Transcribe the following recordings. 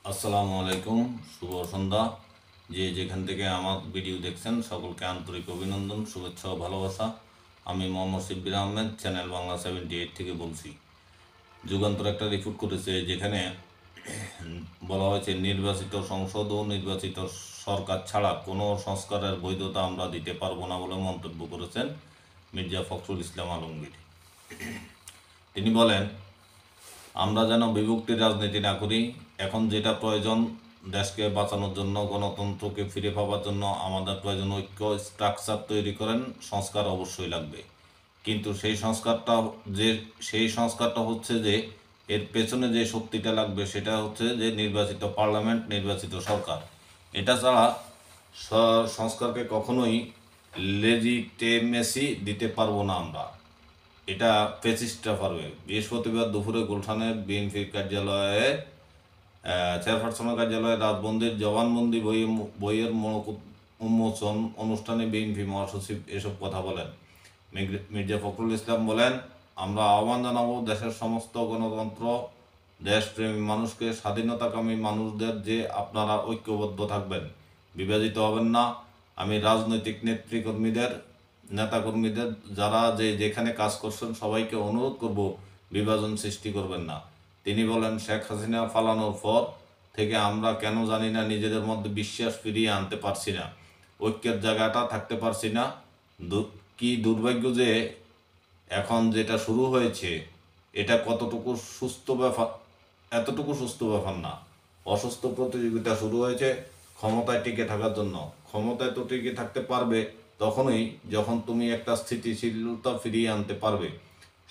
আসসালামু আলাইকুম, শুভ সন্ধ্যা। যে যেখান থেকে আমার ভিডিও দেখছেন সকলকে আন্তরিক অভিনন্দন, শুভেচ্ছা ও ভালোবাসা। আমি মোহাম্মদ শিব্বির আহমেদ, চ্যানেল বাংলা 78 থেকে বলছি। যুগান্তর একটা রিপোর্ট করেছে যেখানে বলা হয়েছে নির্বাচিত সংসদ ও নির্বাচিত সরকার ছাড়া কোনো সংস্কারের বৈধতা আমরা দিতে পারবো না বলে মন্তব্য করেছেন মির্জা ফখরুল ইসলাম আলমগীর। তিনি বলেন, আমরা যেন বিভক্তির রাজনীতি না করি। এখন যেটা প্রয়োজন, দেশকে বাঁচানোর জন্য, গণতন্ত্রকে ফিরে পাওয়ার জন্য আমাদের প্রয়োজন ঐক্য, স্ট্রাকচার তৈরি করেন। সংস্কার অবশ্যই লাগবে, কিন্তু সেই সংস্কারটা হচ্ছে যে এর পেছনে যে শক্তিটা লাগবে সেটা হচ্ছে যে নির্বাচিত পার্লামেন্ট, নির্বাচিত সরকার। এটা ছাড়া সংস্কারকে কখনোই লেজিটিমেসি দিতে পারবো না আমরা। এটা ফ্যাসিস্টরা পারবে। বৃহস্পতিবার দুপুরে গুলশানের বিএনপির কার্যালয়ে চেয়ারপারসনের কার্যালয়ে রাজবন্দির জবানবন্দি বইয়ের উন্মোচন অনুষ্ঠানে বিএনপি মহাসচিব এসব কথা বলেন। মির্জা ফখরুল ইসলাম বলেন, আমরা আহ্বান জানাবো দেশের সমস্ত গণতন্ত্র দেশপ্রেমী মানুষকে, স্বাধীনতাকামী মানুষদের যে আপনারা ঐক্যবদ্ধ থাকবেন, বিভাজিত হবেন না। আমি রাজনৈতিক নেতাকর্মীদের যারা যেখানে কাজ করছেন সবাইকে অনুরোধ করব, বিভাজন সৃষ্টি করবেন না। তিনি বলেন, শেখ হাসিনা পালানোর পর থেকে আমরা কেন জানি না নিজেদের মধ্যে বিশ্বাস ফিরিয়ে আনতে পারছি না, ঐক্যের জায়গাটা থাকতে পারছি না। কি দুর্ভাগ্য যে এখন যেটা শুরু হয়েছে এটা কতটুকু সুস্থ ব্যাপার, এতটুকু সুস্থ ব্যাপার না। অসুস্থ প্রতিযোগিতা শুরু হয়েছে ক্ষমতায় টিকে থাকার জন্য। ক্ষমতায় তো টিকে থাকতে পারবে তখনই যখন তুমি একটা স্থিতিশীলতা ফিরিয়ে আনতে পারবে।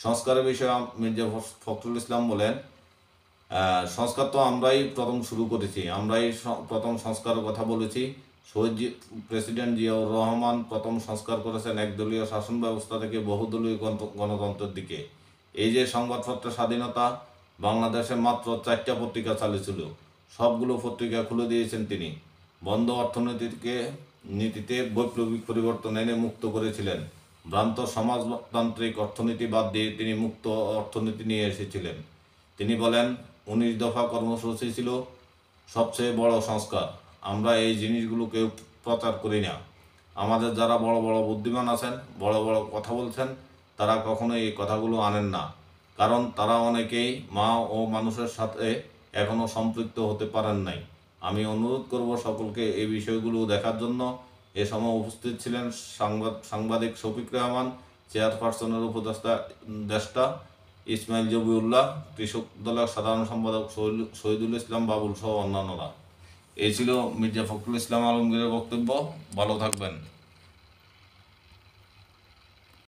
সংস্কারের বিষয়ে মির্জা ফখরুল ইসলাম বলেন, সংস্কার তো আমরাই প্রথম শুরু করেছি, আমরাই প্রথম সংস্কারের কথা বলেছি। প্রেসিডেন্ট জিয়াউর রহমান প্রথম সংস্কার করেছেন একদলীয় শাসন ব্যবস্থা থেকে বহুদলীয় গণতন্ত্রের দিকে। এই যে সংবাদপত্রের স্বাধীনতা, বাংলাদেশে মাত্র 4টা পত্রিকা চালু ছিল, সবগুলো পত্রিকা খুলে দিয়েছেন তিনি। বন্ধ নীতিতে বৈপ্লবিক পরিবর্তন এনে মুক্ত করেছিলেন। ভ্রান্ত সমাজতান্ত্রিক অর্থনীতি বাদ দিয়ে তিনি মুক্ত অর্থনীতি নিয়ে এসেছিলেন। তিনি বলেন, 19 দফা কর্মসূচি ছিল সবচেয়ে বড় সংস্কার। আমরা এই জিনিসগুলো কেউ প্রচার করি না। আমাদের যারা বড় বড় বুদ্ধিমান আছেন, বড় বড় কথা বলছেন, তারা কখনোই এই কথাগুলো আনেন না, কারণ তারা অনেকেই মা ও মানুষের সাথে এখনও সম্পৃক্ত হতে পারেন নাই। আমি অনুরোধ করব সকলকে এই বিষয়গুলো দেখার জন্য। এ সময় উপস্থিত ছিলেন সাংবাদিক শফিক রহমান, চেয়ারপারসনের উপদেষ্টা ইসমাইল জবিউল্লাহ, কৃষক দলের সাধারণ সম্পাদক শহীদুল ইসলাম বাবুল সহ অন্যান্যরা। এই ছিল মির্জা ফখরুল ইসলাম আলমগীরের বক্তব্য। ভালো থাকবেন।